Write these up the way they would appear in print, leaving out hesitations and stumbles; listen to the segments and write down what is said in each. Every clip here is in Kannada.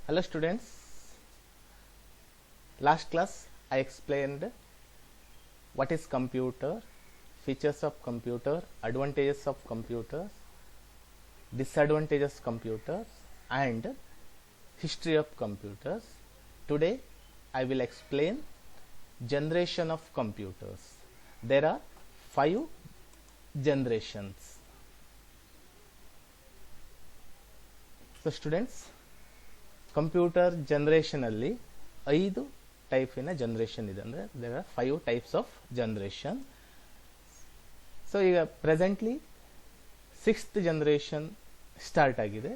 Hello students, last class I explained what is computer, features of computer, advantages of computers, disadvantages of computers and history of computers. Today I will explain generation of computers. There are 5 generations. So students, computer ಜನರೇಷನಲ್ಲಿ 5 ಟೈಪಿನ ಜನರೇಷನ್ ಇದೆ. ಅಂದರೆ there are 5 types of generation. So ಈಗ ಪ್ರೆಸೆಂಟ್ಲಿ 6th ಜನರೇಷನ್ ಸ್ಟಾರ್ಟ್ ಆಗಿದೆ.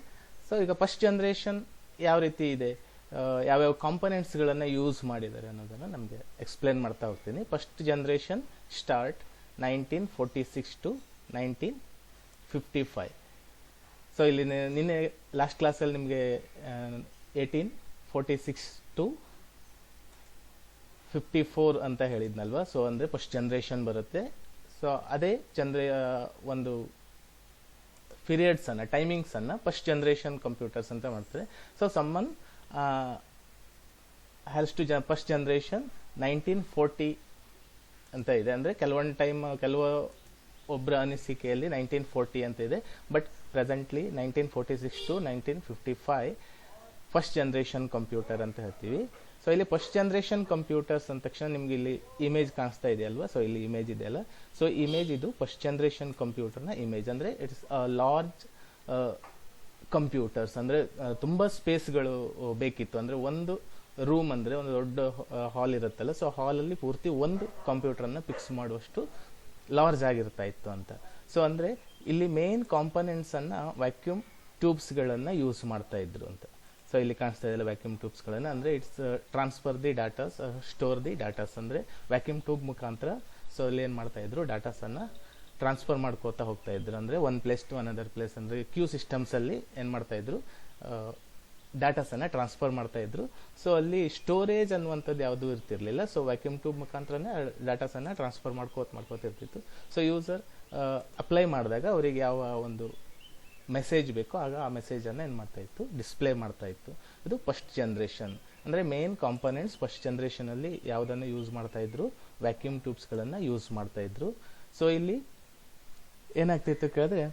ಸೊ ಈಗ ಫಸ್ಟ್ ಜನರೇಷನ್ ಯಾವ ರೀತಿ ಇದೆ, ಯಾವ್ಯಾವ ಕಾಂಪೊನೆಂಟ್ಸ್ಗಳನ್ನು ಯೂಸ್ ಮಾಡಿದ್ದಾರೆ ಅನ್ನೋದನ್ನು ನಮಗೆ ಎಕ್ಸ್ಪ್ಲೇನ್ ಮಾಡ್ತಾ ಹೋಗ್ತೀನಿ. First generation start 1946 to 1955. So ಇಲ್ಲಿ ನಿನ್ನೆ ಲಾಸ್ಟ್ ಕ್ಲಾಸಲ್ಲಿ ನಿಮಗೆ 1846 to 54 ಅಂತ ಹೇಳಿದ್ನಲ್ವಾ. ಸೊ ಅಂದರೆ ಫಸ್ಟ್ ಜನರೇಷನ್ ಬರುತ್ತೆ. ಸೊ ಅದೇ ಒಂದು ಪೀರಿಯಡ್ಸನ್ನು, ಟೈಮಿಂಗ್ಸನ್ನು ಫಸ್ಟ್ ಜನರೇಷನ್ ಕಂಪ್ಯೂಟರ್ಸ್ ಅಂತ ಮಾಡ್ತಾರೆ. So summon has to first generation 1940 ಅಂತ ಇದೆ. ಅಂದರೆ ಕೆಲವು ಒಬ್ಬರ ಅನಿಸಿಕೆಯಲ್ಲಿ 1940 ಅಂತ ಇದೆ. But presently 1946 to 1955 first generation computer ಅಂತ ಹೇಳ್ತೀವಿ. ಸೊ ಇಲ್ಲಿ ಫಸ್ಟ್ ಜನರೇಷನ್ ಕಂಪ್ಯೂಟರ್ಸ್ ಅಂದ ತಕ್ಷಣ ನಿಮ್ಗೆ ಇಲ್ಲಿ ಇಮೇಜ್ ಕಾಣಿಸ್ತಾ ಇದೆಯಲ್ವಾ. ಸೊ ಇಲ್ಲಿ ಇಮೇಜ್ ಇದೆಯಲ್ಲ, ಸೊ ಇಮೇಜ್ ಇದು ಫಸ್ಟ್ ಜನರೇಷನ್ ಕಂಪ್ಯೂಟರ್ನ ಇಮೇಜ್. ಅಂದರೆ ಇಟ್ಸ್ ಲಾರ್ಜ್ ಕಂಪ್ಯೂಟರ್ಸ್. ಅಂದರೆ ತುಂಬ ಸ್ಪೇಸ್ಗಳು ಬೇಕಿತ್ತು. ಅಂದರೆ ಒಂದು ರೂಮ್ ಅಂದರೆ ಒಂದು ದೊಡ್ಡ ಹಾಲ್ ಇರುತ್ತಲ್ಲ, ಸೊ ಹಾಲಲ್ಲಿ ಪೂರ್ತಿ ಒಂದು ಕಂಪ್ಯೂಟರ್ನ ಫಿಕ್ಸ್ ಮಾಡುವಷ್ಟು ಲಾರ್ಜ್ ಆಗಿರ್ತಾ ಇತ್ತು ಅಂತ. ಸೊ ಅಂದರೆ ಇಲ್ಲಿ ಮೇನ್ ಕಾಂಪೊನೆಂಟ್ಸನ್ನು ವ್ಯಾಕ್ಯೂಮ್ ಟ್ಯೂಬ್ಸ್ಗಳನ್ನು ಯೂಸ್ ಮಾಡ್ತಾ ಇದ್ರು ಅಂತ. ಸೊ ಇಲ್ಲಿ ಕಾಣಿಸ್ತಾ ಇದೆಯಲ್ಲ ವ್ಯಾಕ್ಯೂಮ್ ಟ್ಯೂಬ್ಸ್ಗಳನ್ನು. ಅಂದರೆ it's transfer the ಡಾಟಾಸ್, store the ಡಾಟಾಸ್. ಅಂದರೆ ವ್ಯಾಕ್ಯೂಮ್ ಟ್ಯೂಬ್ ಮುಖಾಂತರ ಸೊ ಇಲ್ಲಿ ಏನು ಮಾಡ್ತಾ ಇದ್ರು, ಡಾಟಾಸನ್ನು ಟ್ರಾನ್ಸ್ಫರ್ ಮಾಡ್ಕೋತಾ ಹೋಗ್ತಾ ಇದ್ರು. ಅಂದರೆ one place to another place. ಅಂದರೆ ಕ್ಯೂ ಸಿಸ್ಟಮ್ಸಲ್ಲಿ ಏನು ಮಾಡ್ತಾ ಇದ್ರು, ಡಾಟಾಸನ್ನು ಟ್ರಾನ್ಸ್ಫರ್ ಮಾಡ್ತಾ ಇದ್ರು. ಸೊ ಅಲ್ಲಿ ಸ್ಟೋರೇಜ್ ಅನ್ನುವಂಥದ್ದು ಯಾವುದೂ ಇರ್ತಿರ್ಲಿಲ್ಲ. ಸೊ ವ್ಯಾಕ್ಯೂಮ್ ಟ್ಯೂಬ್ ಮುಖಾಂತರನೇ ಡಾಟಾಸನ್ನು ಟ್ರಾನ್ಸ್ಫರ್ ಮಾಡ್ಕೋತಿರ್ತಿತ್ತು. ಸೊ ಯೂಸರ್ ಅಪ್ಲೈ ಮಾಡಿದಾಗ ಅವರಿಗೆ ಯಾವ ಒಂದು ಮೆಸೇಜ್ ಬೇಕೋ ಆಗ ಆ ಮೆಸೇಜನ್ನು ಏನು ಮಾಡ್ತಾ ಇತ್ತು, ಡಿಸ್ಪ್ಲೇ ಮಾಡ್ತಾ ಇತ್ತು. ಇದು ಫಸ್ಟ್ ಜನರೇಷನ್. ಅಂದರೆ ಮೇನ್ ಕಾಂಪೊನೆಂಟ್ಸ್ ಫಸ್ಟ್ ಜನರೇಷನಲ್ಲಿ ಯಾವುದನ್ನು ಯೂಸ್ ಮಾಡ್ತಾ ಇದ್ರು, ವ್ಯಾಕ್ಯೂಮ್ ಟ್ಯೂಬ್ಸ್ಗಳನ್ನು ಯೂಸ್ ಮಾಡ್ತಾ ಇದ್ರು. ಸೊ ಇಲ್ಲಿ ಏನಾಗ್ತಿತ್ತು ಕೇಳಿದ್ರೆ,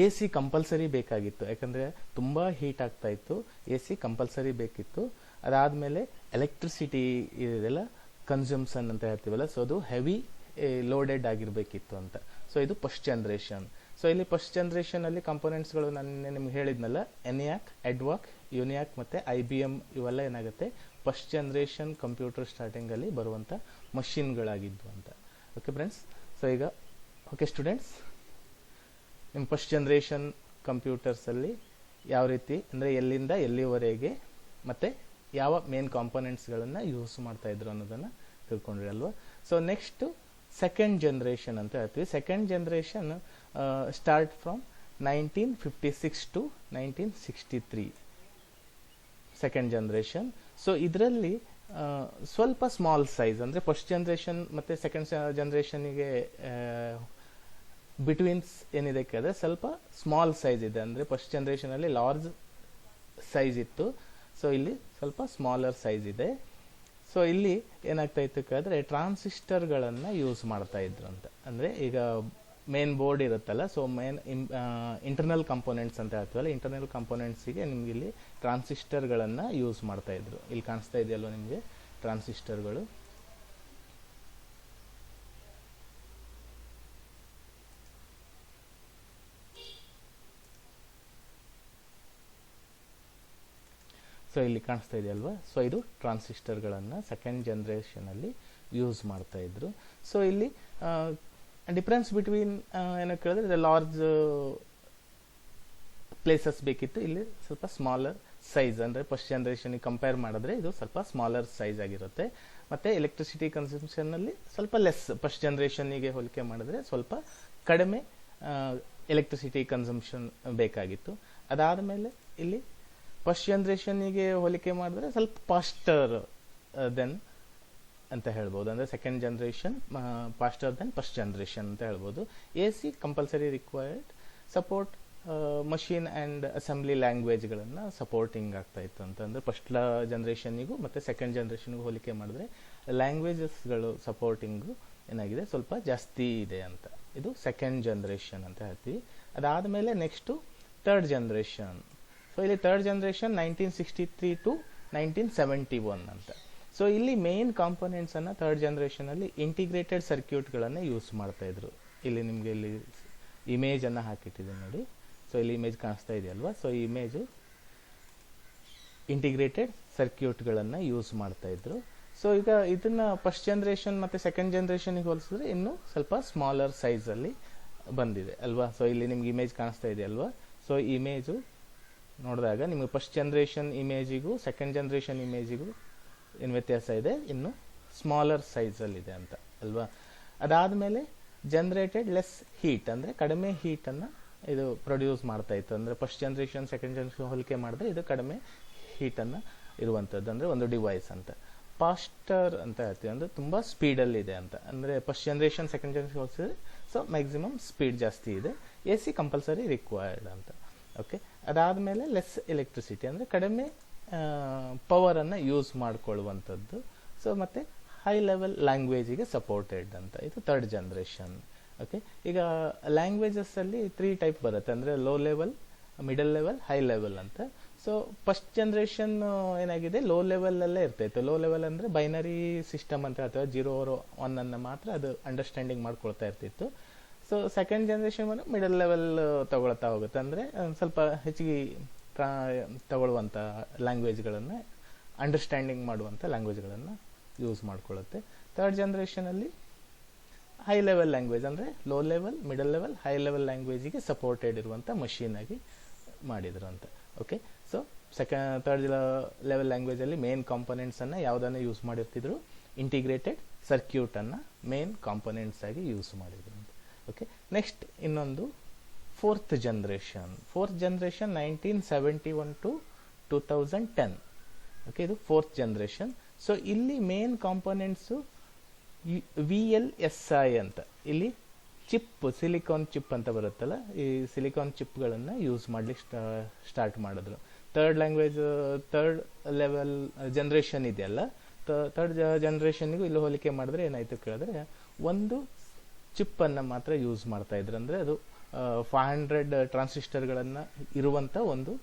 ಎ ಸಿ ಕಂಪಲ್ಸರಿ ಬೇಕಾಗಿತ್ತು. ಯಾಕಂದರೆ ತುಂಬ ಹೀಟ್ ಆಗ್ತಾ ಇತ್ತು, ಎ ಸಿ ಕಂಪಲ್ಸರಿ ಬೇಕಿತ್ತು. ಅದಾದಮೇಲೆ ಎಲೆಕ್ಟ್ರಿಸಿಟಿ ಇದೆಲ್ಲ ಕನ್ಸ್ಯೂಮ್ಷನ್ ಅಂತ ಹೇಳ್ತೀವಲ್ಲ, ಸೊ ಅದು ಹೆವಿ ಲೋಡೆಡ್ ಆಗಿರಬೇಕಿತ್ತು ಅಂತ. ಸೊ ಇದು ಫಸ್ಟ್ ಜನರೇಷನ್. ಸೊ ಇಲ್ಲಿ ಫಸ್ಟ್ ಜನರೇಷನಲ್ಲಿ ಕಂಪೋನೆಂಟ್ಸ್ಗಳು ನಾನು ನಿಮ್ಗೆ ಹೇಳಿದ್ನಲ್ಲ, ಎನ್ಯಾಕ್, ಎಡ್ವಾಕ್, ಯುನಿಯಾಕ್ ಮತ್ತು IBM ಇವೆಲ್ಲ ಏನಾಗುತ್ತೆ, ಫಸ್ಟ್ ಜನರೇಷನ್ ಕಂಪ್ಯೂಟರ್ ಸ್ಟಾರ್ಟಿಂಗಲ್ಲಿ ಬರುವಂಥ ಮಷಿನ್ಗಳಾಗಿದ್ವು ಅಂತ. Okay friends. ಸೊ ಈಗ ಓಕೆ ಸ್ಟೂಡೆಂಟ್ಸ್, ನಿಮ್ಮ ಫಸ್ಟ್ ಜನರೇಷನ್ ಕಂಪ್ಯೂಟರ್ಸಲ್ಲಿ ಯಾವ ರೀತಿ ಅಂದರೆ ಎಲ್ಲಿಂದ ಎಲ್ಲಿವರೆಗೆ ಮತ್ತು ಯಾವ ಮೇನ್ ಕಾಂಪೊನೆಂಟ್ಸ್ಗಳನ್ನು ಯೂಸ್ ಮಾಡ್ತಾಯಿದ್ರು ಅನ್ನೋದನ್ನು ತಿಳ್ಕೊಂಡ್ರಿ ಅಲ್ವಾ. ಸೊ ನೆಕ್ಸ್ಟು ಸೆಕೆಂಡ್ ಜನರೇಷನ್ ಅಂತ ಹೇಳ್ತೀವಿ. Second generation start from 1956 to 1963 second generation. So ಇದರಲ್ಲಿ ಸ್ವಲ್ಪ ಸ್ಮಾಲ್ ಸೈಜ್, ಅಂದರೆ ಫಸ್ಟ್ ಜನರೇಷನ್ ಮತ್ತು ಸೆಕೆಂಡ್ ಜನರೇಷನಿಗೆ ಬಿಟ್ವೀನ್ಸ್ ಏನಿದೆ ಕೇಳಿದ್ರೆ ಸ್ವಲ್ಪ ಸ್ಮಾಲ್ ಸೈಜ್ ಇದೆ. ಅಂದರೆ ಫಸ್ಟ್ ಜನರೇಷನಲ್ಲಿ ಲಾರ್ಜ್ ಸೈಜ್ ಇತ್ತು, ಸೊ ಇಲ್ಲಿ ಸ್ವಲ್ಪ ಸ್ಮಾಲರ್ ಸೈಜ್ ಇದೆ. ಸೊ ಇಲ್ಲಿ ಏನಾಗ್ತಾ ಇತ್ತು ಕೇಳಿದ್ರೆ ಟ್ರಾನ್ಸಿಸ್ಟರ್ಗಳನ್ನು ಯೂಸ್ ಮಾಡ್ತಾ ಇದ್ರು ಅಂತ. ಅಂದರೆ ಈಗ ಮೇನ್ ಬೋರ್ಡ್ ಇರುತ್ತಲ್ಲ, ಸೊ ಮೇನ್ ಇಂಟರ್ನಲ್ ಕಂಪೋನೆಂಟ್ಸ್ ಅಂತ ಹೇಳ್ತೀವಲ್ಲ, ಇಂಟರ್ನಲ್ ಕಂಪೋನೆಂಟ್ಸಿಗೆ ನಿಮ್ಗೆ ಇಲ್ಲಿ ಟ್ರಾನ್ಸಿಸ್ಟರ್ಗಳನ್ನು ಯೂಸ್ ಮಾಡ್ತಾ ಇದ್ರು. ಇಲ್ಲಿ ಕಾಣಿಸ್ತಾ ಇದೆಯಲ್ವ ನಿಮಗೆ ಟ್ರಾನ್ಸಿಸ್ಟರ್ಗಳು. ಸೊ ಇಲ್ಲಿ ಕಾಣಿಸ್ತಾ ಇದೆಯಲ್ವಾ. ಸೊ ಇದು ಟ್ರಾನ್ಸಿಸ್ಟರ್ಗಳನ್ನು ಸೆಕೆಂಡ್ ಜನರೇಷನಲ್ಲಿ ಯೂಸ್ ಮಾಡ್ತಾ ಇದ್ರು. ಸೊ ಇಲ್ಲಿ ಡಿಫ್ರೆನ್ಸ್ ಬಿಟ್ವೀನ್ ಏನೋ ಕೇಳಿದ್ರೆ ಲಾರ್ಜ್ ಪ್ಲೇಸಸ್ ಬೇಕಿತ್ತು, ಇಲ್ಲಿ ಸ್ವಲ್ಪ ಸ್ಮಾಲರ್ ಸೈಜ್. ಅಂದರೆ ಫಸ್ಟ್ ಜನರೇಷನಿಗೆ ಕಂಪೇರ್ ಮಾಡಿದ್ರೆ ಇದು ಸ್ವಲ್ಪ ಸ್ಮಾಲರ್ ಸೈಜ್ ಆಗಿರುತ್ತೆ. ಮತ್ತು ಎಲೆಕ್ಟ್ರಿಸಿಟಿ ಕನ್ಸಂಪ್ಷನ್ನಲ್ಲಿ ಸ್ವಲ್ಪ ಲೆಸ್, ಫಸ್ಟ್ ಜನರೇಷನ್ನಿಗೆ ಹೋಲಿಕೆ ಮಾಡಿದ್ರೆ ಸ್ವಲ್ಪ ಕಡಿಮೆ ಎಲೆಕ್ಟ್ರಿಸಿಟಿ ಕನ್ಸಂಪ್ಷನ್ ಬೇಕಾಗಿತ್ತು. ಅದಾದಮೇಲೆ ಇಲ್ಲಿ ಫಸ್ಟ್ ಜನರೇಷನ್ನಿಗೆ ಹೋಲಿಕೆ ಮಾಡಿದ್ರೆ ಸ್ವಲ್ಪ ಫಾಸ್ಟರ್ ದೆನ್ ಅಂತ ಹೇಳ್ಬೋದು. ಅಂದರೆ second generation faster than first generation ಅಂತ ಹೇಳ್ಬೋದು. A C compulsory required, support machine and assembly ಲ್ಯಾಂಗ್ವೇಜ್ಗಳನ್ನು ಸಪೋರ್ಟಿಂಗ್ ಆಗ್ತಾ ಇತ್ತು ಅಂತಂದರೆ ಫಸ್ಟ್ ಜನ್ರೇಷನ್ನಿಗೂ ಮತ್ತು ಸೆಕೆಂಡ್ ಜನ್ರೇಷನ್ಗೂ ಹೋಲಿಕೆ ಮಾಡಿದ್ರೆ ಲ್ಯಾಂಗ್ವೇಜಸ್ಗಳು ಸಪೋರ್ಟಿಂಗು ಏನಾಗಿದೆ ಸ್ವಲ್ಪ ಜಾಸ್ತಿ ಇದೆ ಅಂತ. ಇದು ಸೆಕೆಂಡ್ ಜನ್ರೇಷನ್ ಅಂತ ಹೇಳ್ತೀವಿ. ಅದಾದಮೇಲೆ ನೆಕ್ಸ್ಟು ಥರ್ಡ್ ಜನ್ರೇಷನ್. ಸೊ ಇಲ್ಲಿ ಥರ್ಡ್ ಜನ್ರೇಷನ್ 1963 to 1971 ಅಂತ. ಸೊ ಇಲ್ಲಿ ಮೇನ್ ಕಾಂಪೊನೆಂಟ್ಸನ್ನು ಥರ್ಡ್ ಜನ್ರೇಷನಲ್ಲಿ ಇಂಟಿಗ್ರೇಟೆಡ್ ಸರ್ಕ್ಯೂಟ್ಗಳನ್ನು ಯೂಸ್ ಮಾಡ್ತಾಯಿದ್ರು. ಇಲ್ಲಿ ನಿಮಗೆ ಇಲ್ಲಿ ಇಮೇಜನ್ನು ಹಾಕಿಟ್ಟಿದೆ ನೋಡಿ. ಸೊ ಇಲ್ಲಿ ಇಮೇಜ್ ಕಾಣಿಸ್ತಾ ಇದೆಯಲ್ವಾ. ಸೊ ಈ ಇಮೇಜು ಇಂಟಿಗ್ರೇಟೆಡ್ ಸರ್ಕ್ಯೂಟ್ಗಳನ್ನು ಯೂಸ್ ಮಾಡ್ತಾಯಿದ್ರು. ಸೊ ಈಗ ಇದನ್ನು ಫಸ್ಟ್ ಜನ್ರೇಷನ್ ಮತ್ತು ಸೆಕೆಂಡ್ ಜನ್ರೇಷನ್ಗೆ ಹೋಲಿಸಿದ್ರೆ ಇನ್ನೂ ಸ್ವಲ್ಪ ಸ್ಮಾಲರ್ ಸೈಜಲ್ಲಿ ಬಂದಿದೆ ಅಲ್ವಾ. ಸೊ ಇಲ್ಲಿ ನಿಮ್ಗೆ ಇಮೇಜ್ ಕಾಣಿಸ್ತಾ ಇದೆ ಅಲ್ವಾ. ಸೊ ಇಮೇಜು ನೋಡಿದಾಗ ನಿಮಗೆ ಫಸ್ಟ್ ಜನ್ರೇಷನ್ ಇಮೇಜಿಗೂ ಸೆಕೆಂಡ್ ಜನ್ರೇಷನ್ ಇಮೇಜಿಗೂ ಏನು ವ್ಯತ್ಯಾಸ ಇದೆ, ಇನ್ನು ಸ್ಮಾಲರ್ ಸೈಜಲ್ಲಿದೆ ಅಂತ ಅಲ್ವಾ. ಅದಾದಮೇಲೆ ಜನರೇಟೆಡ್ ಲೆಸ್ ಹೀಟ್, ಅಂದರೆ ಕಡಿಮೆ ಹೀಟನ್ನು ಇದು ಪ್ರೊಡ್ಯೂಸ್ ಮಾಡ್ತಾ ಇತ್ತು. ಅಂದರೆ ಫಸ್ಟ್ ಜನ್ರೇಷನ್ ಸೆಕೆಂಡ್ ಜನ್ರೇಷನ್ ಹೋಲಿಕೆ ಮಾಡಿದ್ರೆ ಇದು ಕಡಿಮೆ ಹೀಟನ್ನು ಇರುವಂಥದ್ದು, ಅಂದರೆ ಒಂದು ಡಿವೈಸ್ ಅಂತ. ಫಾಸ್ಟರ್ ಅಂತ ಹೇಳ್ತೀವಿ, ಅಂದರೆ ತುಂಬ ಸ್ಪೀಡಲ್ಲಿದೆ ಅಂತ. ಅಂದರೆ ಫಸ್ಟ್ ಜನ್ರೇಷನ್ ಸೆಕೆಂಡ್ ಜನ್ರೇಷನ್ ಹೋಲಿಸಿದ್ರೆ ಸೊ ಮ್ಯಾಕ್ಸಿಮಮ್ ಸ್ಪೀಡ್ ಜಾಸ್ತಿ ಇದೆ. ಎ ಸಿ ಕಂಪಲ್ಸರಿ ರಿಕ್ವೈರ್ಡ್ ಅಂತ. ಓಕೆ, ಅದಾದಮೇಲೆ ಲೆಸ್ ಎಲೆಕ್ಟ್ರಿಸಿಟಿ, ಅಂದರೆ ಕಡಿಮೆ ಪವರನ್ನು ಯೂಸ್ ಮಾಡಿಕೊಳ್ಳುವಂಥದ್ದು. ಸೊ ಮತ್ತು ಹೈ ಲೆವೆಲ್ ಲ್ಯಾಂಗ್ವೇಜಿಗೆ ಸಪೋರ್ಟೆಡ್ ಅಂತ. ಇದು ಥರ್ಡ್ ಜನ್ರೇಷನ್. ಓಕೆ, ಈಗ ಲ್ಯಾಂಗ್ವೇಜಸ್ಸಲ್ಲಿ 3 ಟೈಪ್ ಬರುತ್ತೆ, ಅಂದರೆ low level, middle level, high level ಅಂತ. ಸೊ ಫಸ್ಟ್ ಜನ್ರೇಷನ್ ಏನಾಗಿದೆ, ಲೋ ಲೆವೆಲಲ್ಲೇ ಇರ್ತಾಯಿತ್ತು. ಲೋ ಲೆವೆಲ್ ಅಂದರೆ ಬೈನರಿ ಸಿಸ್ಟಮ್ ಅಂತ ಹೇಳ್ತೇವೆ, 0 or 1 ಅನ್ನು ಮಾತ್ರ ಅದು ಅಂಡರ್ಸ್ಟ್ಯಾಂಡಿಂಗ್ ಮಾಡ್ಕೊಳ್ತಾ ಇರ್ತಿತ್ತು. ಸೊ ಸೆಕೆಂಡ್ ಜನ್ರೇಷನ್ ಬಂದು ಮಿಡಲ್ ಲೆವೆಲ್ ತಗೊಳ್ತಾ ಹೋಗುತ್ತೆ, ಅಂದರೆ ಸ್ವಲ್ಪ ಹೆಚ್ಚಿಗೆ ತಗೊಳ್ಳುವಂಥ ಲ್ಯಾಂಗ್ವೇಜ್ಗಳನ್ನು, ಅಂಡರ್ಸ್ಟ್ಯಾಂಡಿಂಗ್ ಮಾಡುವಂಥ ಲ್ಯಾಂಗ್ವೇಜ್ಗಳನ್ನು ಯೂಸ್ ಮಾಡ್ಕೊಳ್ಳುತ್ತೆ. ಥರ್ಡ್ ಜನ್ರೇಷನಲ್ಲಿ ಹೈ ಲೆವೆಲ್ ಲ್ಯಾಂಗ್ವೇಜ್, ಅಂದರೆ low level, middle level, high level ಲ್ಯಾಂಗ್ವೇಜಿಗೆ ಸಪೋರ್ಟೆಡ್ ಇರುವಂಥ ಮಷೀನ್ ಆಗಿ ಮಾಡಿದ್ರು ಅಂತ. ಓಕೆ, ಸೊ ಥರ್ಡ್ ಲೆವೆಲ್ ಲ್ಯಾಂಗ್ವೇಜಲ್ಲಿ ಮೇನ್ ಕಾಂಪೊನೆಂಟ್ಸನ್ನು ಯಾವುದನ್ನು ಯೂಸ್ ಮಾಡಿರ್ತಿದ್ರು, ಇಂಟಿಗ್ರೇಟೆಡ್ ಸರ್ಕ್ಯೂಟನ್ನು ಮೇನ್ ಕಾಂಪೊನೆಂಟ್ಸ್ ಆಗಿ ಯೂಸ್ ಮಾಡಿದ್ರು ಅಂತ. ಓಕೆ, ನೆಕ್ಸ್ಟ್ ಇನ್ನೊಂದು ಫೋರ್ತ್ ಜನ್ರೇಷನ್. 1971 to 2010. ಓಕೆ, ಇದು ಫೋರ್ತ್ ಜನ್ರೇಷನ್. ಸೊ ಇಲ್ಲಿ ಮೇನ್ ಕಾಂಪೊನೆಂಟ್ಸು VLSI ಅಂತ. ಇಲ್ಲಿ ಚಿಪ್, ಸಿಲಿಕಾನ್ ಚಿಪ್ ಅಂತ ಬರುತ್ತಲ್ಲ, ಈ ಸಿಲಿಕಾನ್ ಚಿಪ್ಗಳನ್ನು ಯೂಸ್ ಮಾಡ್ಲಿಕ್ಕೆ ಸ್ಟಾರ್ಟ್ ಮಾಡಿದ್ರು. ಥರ್ಡ್ ಲೆವೆಲ್ ಜನ್ರೇಷನ್ ಇದೆಯಲ್ಲ, ಥರ್ಡ್ ಜನ್ರೇಷನ್ಗೂ ಇಲ್ಲಿ ಹೋಲಿಕೆ ಮಾಡಿದ್ರೆ ಏನಾಯ್ತು ಕೇಳಿದ್ರೆ, ಒಂದು ಚಿಪ್ಪನ್ನು ಮಾತ್ರ ಯೂಸ್ ಮಾಡ್ತಾ ಇದ್ರು. ಅಂದರೆ ಅದು 500 ಟ್ರಾನ್ಸಿಸ್ಟರ್ಗಳನ್ನು ಇರುವಂಥ ಒಂದು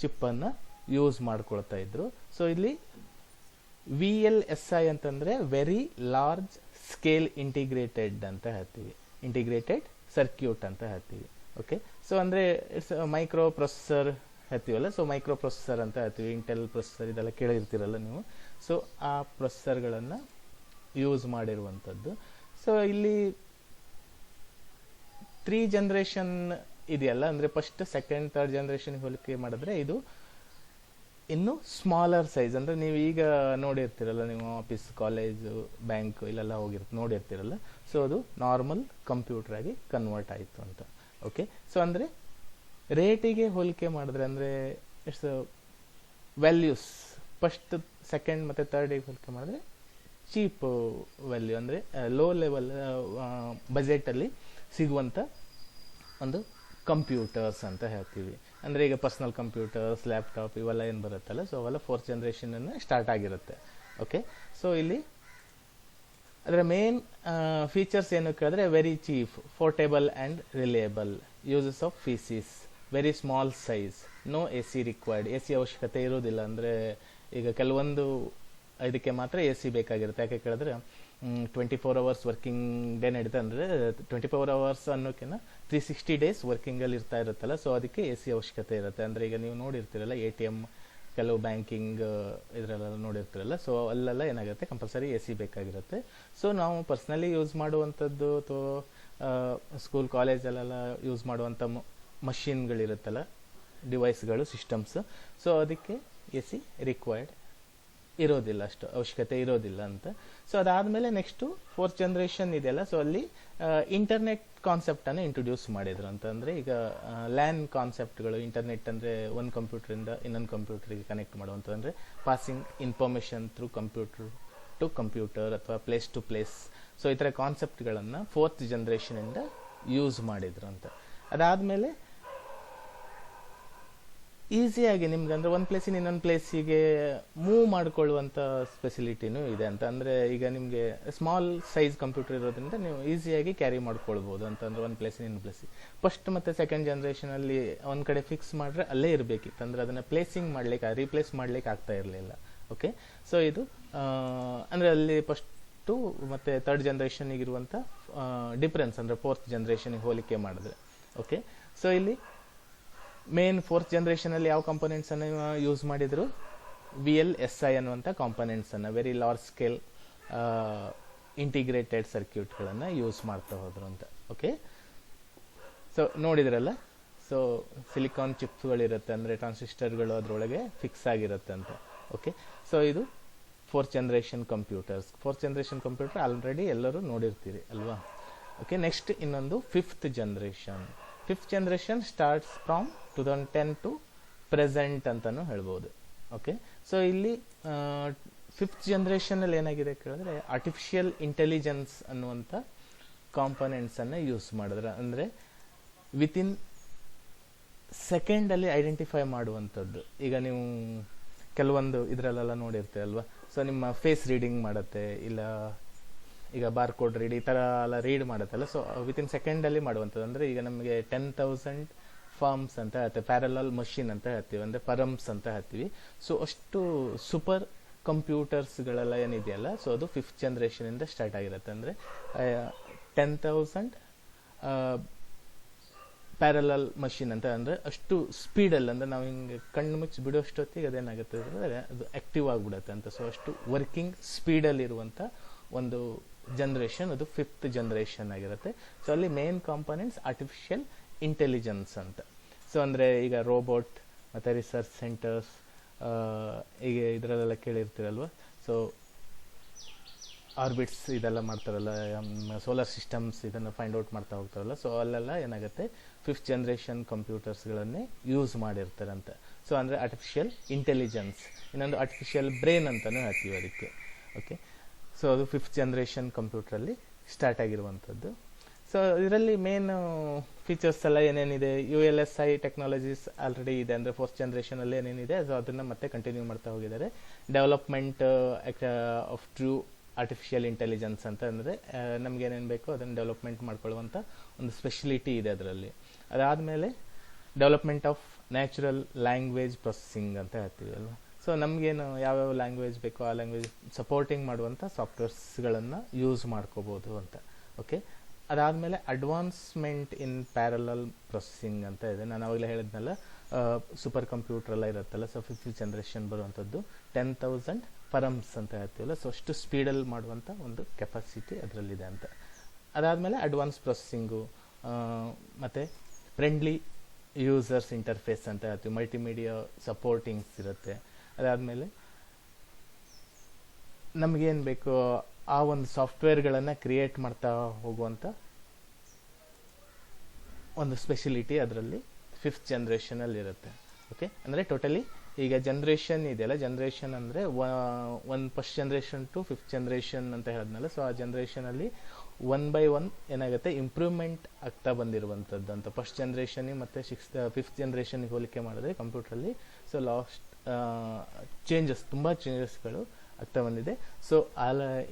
ಚಿಪ್ಪನ್ನು ಯೂಸ್ ಮಾಡ್ಕೊಳ್ತಾ ಇದ್ರು. ಸೊ ಇಲ್ಲಿ VLSI ಅಂತಂದರೆ ವೆರಿ ಲಾರ್ಜ್ ಸ್ಕೇಲ್ ಇಂಟಿಗ್ರೇಟೆಡ್ ಅಂತ ಹೇಳ್ತೀವಿ, ಇಂಟಿಗ್ರೇಟೆಡ್ ಸರ್ಕ್ಯೂಟ್ ಅಂತ ಹೇಳ್ತೀವಿ. ಓಕೆ, ಸೊ ಅಂದರೆ ಇಟ್ಸ್ ಮೈಕ್ರೋ ಪ್ರೊಸೆಸರ್ ಹೇಳ್ತೀವಲ್ಲ, ಸೊ ಮೈಕ್ರೋ ಪ್ರೊಸೆಸರ್ ಅಂತ ಹೇಳ್ತೀವಿ. ಇಂಟೆಲ್ ಪ್ರೊಸೆಸರ್ ಇದೆಲ್ಲ ಕೇಳಿರ್ತೀರಲ್ಲ ನೀವು. ಸೊ ಆ ಪ್ರೊಸೆಸರ್ಗಳನ್ನು ಯೂಸ್ ಮಾಡಿರುವಂಥದ್ದು. ಸೊ ಇಲ್ಲಿ 3 ಜನ್ರೇಷನ್ ಇದೆಯಲ್ಲ, ಅಂದರೆ ಫಸ್ಟ್ ಸೆಕೆಂಡ್ ಥರ್ಡ್ ಜನ್ರೇಷನ್ಗೆ ಹೋಲಿಕೆ ಮಾಡಿದ್ರೆ ಇದು ಇನ್ನು ಸ್ಮಾಲರ್ ಸೈಜ್. ಅಂದರೆ ನೀವು ಈಗ ನೋಡಿರ್ತೀರಲ್ಲ, ನೀವು ಆಫೀಸ್, ಕಾಲೇಜು, ಬ್ಯಾಂಕ್ ಇಲ್ಲೆಲ್ಲ ನೋಡಿರ್ತೀರಲ್ಲ, ಸೊ ಅದು ನಾರ್ಮಲ್ ಕಂಪ್ಯೂಟರ್ ಆಗಿ ಕನ್ವರ್ಟ್ ಆಯಿತು ಅಂತ. ಓಕೆ, ಸೊ ಅಂದರೆ ರೇಟಿಗೆ ಹೋಲಿಕೆ ಮಾಡಿದ್ರೆ, ಅಂದರೆ ಇಟ್ಸ್ ವ್ಯಾಲ್ಯೂಸ್ ಫಸ್ಟ್ ಸೆಕೆಂಡ್ ಮತ್ತು ಥರ್ಡಿಗೆ ಹೋಲಿಕೆ ಮಾಡಿದ್ರೆ ಚೀಪ್ ವ್ಯಾಲ್ಯೂ, ಅಂದರೆ ಲೋ ಲೆವೆಲ್ ಬಜೆಟಲ್ಲಿ ಸಿಗುವಂಥ ಒಂದು ಕಂಪ್ಯೂಟರ್ಸ್ ಅಂತ ಹೇಳ್ತೀವಿ. ಅಂದರೆ ಈಗ ಪರ್ಸ್ನಲ್ ಕಂಪ್ಯೂಟರ್ಸ್, ಲ್ಯಾಪ್ಟಾಪ್ ಇವೆಲ್ಲ ಏನು ಬರುತ್ತಲ್ಲ, ಸೊ ಅವೆಲ್ಲ ಫೋರ್ತ್ ಜನ್ರೇಷನ್ ಸ್ಟಾರ್ಟ್ ಆಗಿರುತ್ತೆ. ಓಕೆ, ಸೊ ಇಲ್ಲಿ ಅದರ ಮೇನ್ ಫೀಚರ್ಸ್ ಏನು ಕೇಳಿದ್ರೆ, very cheap, portable and reliable, uses of PCs, very small size, no AC required. AC ಅವಶ್ಯಕತೆ ಇರೋದಿಲ್ಲ. ಅಂದರೆ ಈಗ ಕೆಲವೊಂದು ಇದಕ್ಕೆ ಮಾತ್ರ AC ಬೇಕಾಗಿರುತ್ತೆ. ಯಾಕೆ ಕೇಳಿದ್ರೆ 24 hours ವರ್ಕಿಂಗ್ ಡೇ ನಡೀತಾ, ಅಂದರೆ 24 hours ಅನ್ನೋಕ್ಕಿಂತ 360 days ವರ್ಕಿಂಗಲ್ಲಿ ಇರ್ತಾ ಇರುತ್ತಲ್ಲ, ಸೊ ಅದಕ್ಕೆ AC ಅವಶ್ಯಕತೆ ಇರುತ್ತೆ. ಅಂದರೆ ಈಗ ನೀವು ನೋಡಿರ್ತೀರಲ್ಲ, ATM, ಕೆಲವು ಬ್ಯಾಂಕಿಂಗ್ ಇದರಲ್ಲೆಲ್ಲ ನೋಡಿರ್ತೀರಲ್ಲ, ಸೊ ಅಲ್ಲೆಲ್ಲ ಏನಾಗುತ್ತೆ, ಕಂಪಲ್ಸರಿ AC ಬೇಕಾಗಿರುತ್ತೆ. ಸೊ ನಾವು ಪರ್ಸ್ನಲಿ ಯೂಸ್ ಮಾಡುವಂಥದ್ದು ಅಥವಾ ಸ್ಕೂಲ್ ಕಾಲೇಜಲ್ಲೆಲ್ಲ ಯೂಸ್ ಮಾಡುವಂಥ ಮಷಿನ್ಗಳಿರುತ್ತಲ್ಲ, ಡಿವೈಸ್ಗಳು, ಸಿಸ್ಟಮ್ಸ್, ಸೊ ಅದಕ್ಕೆ AC ರಿಕ್ವೈರ್ಡ್ ಇರೋದಿಲ್ಲ, ಅಷ್ಟು ಅವಶ್ಯಕತೆ ಇರೋದಿಲ್ಲ ಅಂತ. ಸೊ ಅದಾದಮೇಲೆ ನೆಕ್ಸ್ಟು ಫೋರ್ತ್ ಜನ್ರೇಷನ್ ಇದೆಯಲ್ಲ, ಸೊ ಅಲ್ಲಿ ಇಂಟರ್ನೆಟ್ ಕಾನ್ಸೆಪ್ಟನ್ನು ಇಂಟ್ರೊಡ್ಯೂಸ್ ಮಾಡಿದ್ರು ಅಂತ. ಅಂದರೆ ಈಗ ಲ್ಯಾನ್ ಕಾನ್ಸೆಪ್ಟ್ಗಳು, ಇಂಟರ್ನೆಟ್ ಅಂದರೆ ಒಂದು ಕಂಪ್ಯೂಟ್ರಿಂದ ಇನ್ನೊಂದು ಕಂಪ್ಯೂಟ್ರಿಗೆ ಕನೆಕ್ಟ್ ಮಾಡುವಂಥದ್ದು, ಅಂದರೆ passing information through computer to computer ಅಥವಾ ಪ್ಲೇಸ್ ಟು ಪ್ಲೇಸ್. ಸೊ ಈ ಥರ ಕಾನ್ಸೆಪ್ಟ್ಗಳನ್ನು ಫೋರ್ತ್ ಜನ್ರೇಷನಿಂದ ಯೂಸ್ ಮಾಡಿದ್ರು ಅಂತ. ಅದಾದಮೇಲೆ ಈಸಿಯಾಗಿ ನಿಮ್ಗೆ ಅಂದರೆ ಒಂದು ಪ್ಲೇಸಿನ ಇನ್ನೊಂದು ಪ್ಲೇಸಿಗೆ ಮೂವ್ ಮಾಡ್ಕೊಳ್ಳುವಂಥ ಫೆಸಿಲಿಟಿನೂ ಇದೆ ಅಂತ. ಅಂದರೆ ಈಗ ನಿಮಗೆ ಸ್ಮಾಲ್ ಸೈಜ್ ಕಂಪ್ಯೂಟರ್ ಇರೋದ್ರಿಂದ ನೀವು ಈಸಿಯಾಗಿ ಕ್ಯಾರಿ ಮಾಡ್ಕೊಳ್ಬೋದು ಅಂತಂದ್ರೆ ಒಂದು ಪ್ಲೇಸಿನ ಇನ್ನೊಂದು ಪ್ಲೇಸಿಗೆ. ಫಸ್ಟ್ ಮತ್ತು ಸೆಕೆಂಡ್ ಜನ್ರೇಷನಲ್ಲಿ ಒಂದು ಕಡೆ ಫಿಕ್ಸ್ ಮಾಡಿದ್ರೆ ಅಲ್ಲೇ ಇರಬೇಕಿತ್ತು, ಅಂದರೆ ಅದನ್ನು ಪ್ಲೇಸಿಂಗ್ ಮಾಡಲಿಕ್ಕೆ ರೀಪ್ಲೇಸ್ ಮಾಡಲಿಕ್ಕೆ ಆಗ್ತಾ ಇರಲಿಲ್ಲ. ಓಕೆ, ಸೊ ಇದು ಅಂದರೆ ಅಲ್ಲಿ ಫಸ್ಟು ಮತ್ತು ಥರ್ಡ್ ಜನ್ರೇಷನಿಗಿರುವಂಥ ಡಿಫ್ರೆನ್ಸ್, ಅಂದರೆ ಫೋರ್ತ್ ಜನ್ರೇಷನಿಗೆ ಹೋಲಿಕೆ ಮಾಡಿದ್ರೆ. ಓಕೆ, ಸೊ ಇಲ್ಲಿ ಮೇನ್ ಫೋರ್ತ್ ಜನ್ರೇಷನಲ್ಲಿ ಯಾವ ಕಾಂಪೊನೆಂಟ್ಸನ್ನು ಯೂಸ್ ಮಾಡಿದ್ರು? VLSI ಅನ್ನುವಂಥ ಕಾಂಪೊನೆಂಟ್ಸನ್ನು, ವೆರಿ ಲಾರ್ಜ್ ಸ್ಕೇಲ್ ಇಂಟಿಗ್ರೇಟೆಡ್ ಸರ್ಕ್ಯೂಟ್ಗಳನ್ನು ಯೂಸ್ ಮಾಡ್ತಾ ಹೋದ್ರು ಅಂತ. ಓಕೆ, ಸೊ ನೋಡಿದ್ರಲ್ಲ, ಸೊ ಸಿಲಿಕಾನ್ ಚಿಪ್ಸ್ಗಳಿರುತ್ತೆ, ಅಂದರೆ ಟ್ರಾನ್ಸಿಸ್ಟರ್ಗಳು ಅದರೊಳಗೆ ಫಿಕ್ಸ್ ಆಗಿರುತ್ತೆ ಅಂತ. ಓಕೆ, ಸೊ ಇದು fourth generation computers. Fourth generation computer already ಎಲ್ಲರೂ ನೋಡಿರ್ತೀರಿ ಅಲ್ವಾ. ಓಕೆ, ನೆಕ್ಸ್ಟ್ ಇನ್ನೊಂದು fifth generation. Fifth generation starts from 2010 to present ಅಂತಲೂ ಹೇಳ್ಬೋದು. ಓಕೆ, ಸೊ ಇಲ್ಲಿ ಫಿಫ್ತ್ ಜನ್ರೇಷನಲ್ಲಿ ಏನಾಗಿದೆ ಕೇಳಿದ್ರೆ ಆರ್ಟಿಫಿಷಿಯಲ್ ಇಂಟೆಲಿಜೆನ್ಸ್ ಅನ್ನುವಂಥ ಕಾಂಪೊನೆಂಟ್ಸನ್ನು ಯೂಸ್ ಮಾಡಿದ್ರೆ, ಅಂದರೆ ವಿತಿನ್ ಸೆಕೆಂಡಲ್ಲಿ ಐಡೆಂಟಿಫೈ ಮಾಡುವಂಥದ್ದು. ಈಗ ನೀವು ಕೆಲವೊಂದು ಇದರಲ್ಲೆಲ್ಲ ನೋಡಿರ್ತೀವಿ ಅಲ್ವಾ, ಸೊ ನಿಮ್ಮ ಫೇಸ್ ರೀಡಿಂಗ್ ಮಾಡುತ್ತೆ, ಇಲ್ಲ ಈಗ ಬಾರ್ಕೋಡ್ ರೀಡ್ ಈ ಥರ ಎಲ್ಲ ರೀಡ್ ಮಾಡುತ್ತಲ್ಲ, ಸೊ ವಿತಿನ್ ಸೆಕೆಂಡಲ್ಲಿ ಮಾಡುವಂಥದ್ದು. ಅಂದರೆ ಈಗ ನಮಗೆ 10,000 ಫಾರ್ಮ್ಸ್ ಅಂತ ಹೇಳ್ತೀವಿ, ಪ್ಯಾರಲಲ್ ಮಷಿನ್ ಅಂತ ಹೇಳ್ತೀವಿ, ಅಂದರೆ ಪರಮ್ಸ್ ಅಂತ ಹೇಳ್ತೀವಿ. ಸೊ ಅಷ್ಟು ಸೂಪರ್ ಕಂಪ್ಯೂಟರ್ಸ್ಗಳೆಲ್ಲ ಏನಿದೆಯಲ್ಲ, ಸೊ ಅದು ಫಿಫ್ತ್ ಜನ್ರೇಷನಿಂದ ಸ್ಟಾರ್ಟ್ ಆಗಿರುತ್ತೆ. ಅಂದರೆ 10,000 ಪ್ಯಾರಲಲ್ ಮಷಿನ್ ಅಂತ, ಅಂದರೆ ಅಷ್ಟು ಸ್ಪೀಡಲ್ಲಿ, ಅಂದರೆ ನಾವು ಹಿಂಗೆ ಕಣ್ಣು ಮುಚ್ಚಿ ಬಿಡೋಷ್ಟೊತ್ತಿಗೆ ಅದೇನಾಗುತ್ತೆ ಅಂದರೆ ಅದು ಆ್ಯಕ್ಟಿವ್ ಆಗಿಬಿಡುತ್ತೆ ಅಂತ. ಸೊ ಅಷ್ಟು ವರ್ಕಿಂಗ್ ಸ್ಪೀಡಲ್ಲಿರುವಂಥ ಒಂದು ಜನ್ರೇಷನ್ ಅದು ಫಿಫ್ತ್ ಜನ್ರೇಷನ್ ಆಗಿರುತ್ತೆ. ಸೊ ಅಲ್ಲಿ ಮೇನ್ ಕಾಂಪೊನೆಂಟ್ಸ್ ಆರ್ಟಿಫಿಷಿಯಲ್ ಇಂಟೆಲಿಜೆನ್ಸ್ ಅಂತ. ಸೊ ಅಂದರೆ ಈಗ ರೋಬೋಟ್ ಮತ್ತು ರಿಸರ್ಚ್ ಸೆಂಟರ್ಸ್, ಈಗ ಇದರಲ್ಲೆಲ್ಲ ಕೇಳಿರ್ತೀರಲ್ವ, ಸೊ ಆರ್ಬಿಟ್ಸ್ ಇದೆಲ್ಲ ಮಾಡ್ತಾರಲ್ಲ, ಸೋಲಾರ್ ಸಿಸ್ಟಮ್ಸ್ ಇದನ್ನು ಫೈಂಡ್ ಔಟ್ ಮಾಡ್ತಾ ಹೋಗ್ತಾರಲ್ಲ, ಸೊ ಅಲ್ಲೆಲ್ಲ ಏನಾಗುತ್ತೆ ಫಿಫ್ತ್ ಜನ್ರೇಷನ್ ಕಂಪ್ಯೂಟರ್ಸ್ಗಳನ್ನೇ ಯೂಸ್ ಮಾಡಿರ್ತಾರಂತೆ. ಸೊ ಅಂದರೆ ಆರ್ಟಿಫಿಷಿಯಲ್ ಇಂಟೆಲಿಜೆನ್ಸ್, ಇನ್ನೊಂದು ಆರ್ಟಿಫಿಷಿಯಲ್ ಬ್ರೈನ್ ಅಂತಲೂ ಹೇಳ್ತೀವಿ ಅದಕ್ಕೆ. ಓಕೆ, ಸೊ ಅದು ಫಿಫ್ತ್ ಜನ್ರೇಷನ್ ಕಂಪ್ಯೂಟ್ರಲ್ಲಿ ಸ್ಟಾರ್ಟ್ ಆಗಿರುವಂಥದ್ದು. ಸೊ ಇದರಲ್ಲಿ ಮೇನ್ ಫೀಚರ್ಸ್ ಎಲ್ಲ ಏನೇನಿದೆ, ULSI ಟೆಕ್ನಾಲಜೀಸ್ ಆಲ್ರೆಡಿ ಇದೆ, ಅಂದರೆ ಫೋರ್ತ್ ಜನ್ರೇಷನಲ್ಲಿ ಏನೇನಿದೆ ಸೊ ಅದನ್ನು ಮತ್ತೆ ಕಂಟಿನ್ಯೂ ಮಾಡ್ತಾ ಹೋಗಿದ್ದಾರೆ. Development of true artificial intelligence ಅಂತ, ಅಂದರೆ ನಮಗೇನೇನು ಬೇಕೋ ಅದನ್ನು ಡೆವಲಪ್ಮೆಂಟ್ ಮಾಡ್ಕೊಳ್ಳುವಂಥ ಒಂದು ಸ್ಪೆಷಲಿಟಿ ಇದೆ ಅದರಲ್ಲಿ. ಅದಾದಮೇಲೆ development of natural language processing ಅಂತ ಹೇಳ್ತೀವಿ ಅಲ್ವಾ. ಸೊ ನಮಗೇನು ಯಾವ್ಯಾವ ಲ್ಯಾಂಗ್ವೇಜ್ ಬೇಕೋ ಆ ಲ್ಯಾಂಗ್ವೇಜ್ ಸಪೋರ್ಟಿಂಗ್ ಮಾಡುವಂಥ ಸಾಫ್ಟ್ವೇರ್ಸ್ಗಳನ್ನು ಯೂಸ್ ಮಾಡ್ಕೋಬೋದು ಅಂತ. ಓಕೆ, ಅದಾದಮೇಲೆ ಅಡ್ವಾನ್ಸ್ಮೆಂಟ್ ಇನ್ ಪ್ಯಾರಲಲ್ ಪ್ರೊಸೆಸಿಂಗ್ ಅಂತ ಇದೆ. ನಾನು ಅವಾಗಲೇ ಹೇಳಿದ್ನಲ್ಲ, ಸೂಪರ್ ಕಂಪ್ಯೂಟರ್ ಎಲ್ಲ ಇರುತ್ತಲ್ಲ, ಸೊ ಫಿಫ್ತ್ ಜನ್ರೇಷನ್ ಬರುವಂಥದ್ದು 10,000 ಪರಮ್ಸ್ ಅಂತ ಹೇಳ್ತೀವಲ್ಲ, ಸೊ ಅಷ್ಟು ಸ್ಪೀಡಲ್ಲಿ ಮಾಡುವಂಥ ಒಂದು ಕೆಪಾಸಿಟಿ ಅದರಲ್ಲಿದೆ ಅಂತ. ಅದಾದಮೇಲೆ ಅಡ್ವಾನ್ಸ್ ಪ್ರೊಸೆಸಿಂಗು ಮತ್ತು ಫ್ರೆಂಡ್ಲಿ ಯೂಸರ್ಸ್ ಇಂಟರ್ಫೇಸ್ ಅಂತ ಹೇಳ್ತೀವಿ, ಮಲ್ಟಿಮೀಡಿಯಾ ಸಪೋರ್ಟಿಂಗ್ಸ್ ಇರುತ್ತೆ. ಅದಾದಮೇಲೆ ನಮಗೇನು ಬೇಕು ಆ ಒಂದು ಸಾಫ್ಟ್ವೇರ್ಗಳನ್ನು ಕ್ರಿಯೇಟ್ ಮಾಡ್ತಾ ಹೋಗುವಂಥ ಒಂದು ಸ್ಪೆಷಲಿಟಿ ಅದರಲ್ಲಿ ಫಿಫ್ತ್ ಜನ್ರೇಷನಲ್ಲಿ ಇರುತ್ತೆ. ಓಕೆ, ಅಂದರೆ ಟೋಟಲಿ ಈಗ ಜನ್ರೇಷನ್ ಇದೆಯಲ್ಲ, ಜನ್ರೇಷನ್ ಅಂದರೆ ಒಂದು first generation to fifth generation ಅಂತ ಹೇಳಿದ್ನಲ್ಲ, ಸೊ ಆ ಜನ್ರೇಷನಲ್ಲಿ 1 by 1 ಏನಾಗುತ್ತೆ ಇಂಪ್ರೂವ್ಮೆಂಟ್ ಆಗ್ತಾ ಬಂದಿರುವಂಥದ್ದು ಅಂತ. ಫಸ್ಟ್ ಜನ್ರೇಷನಿಗೆ ಮತ್ತು ಫಿಫ್ತ್ ಜನ್ರೇಷನಿಗೆ ಹೋಲಿಕೆ ಮಾಡಿದ್ರೆ ಕಂಪ್ಯೂಟ್ರಲ್ಲಿ ಸೊ ಲಾಸ್ಟ್ ಚೇಂಜಸ್, ತುಂಬ ಚೇಂಜಸ್ಗಳು ಆಗ್ತಾ ಬಂದಿದೆ. ಸೊ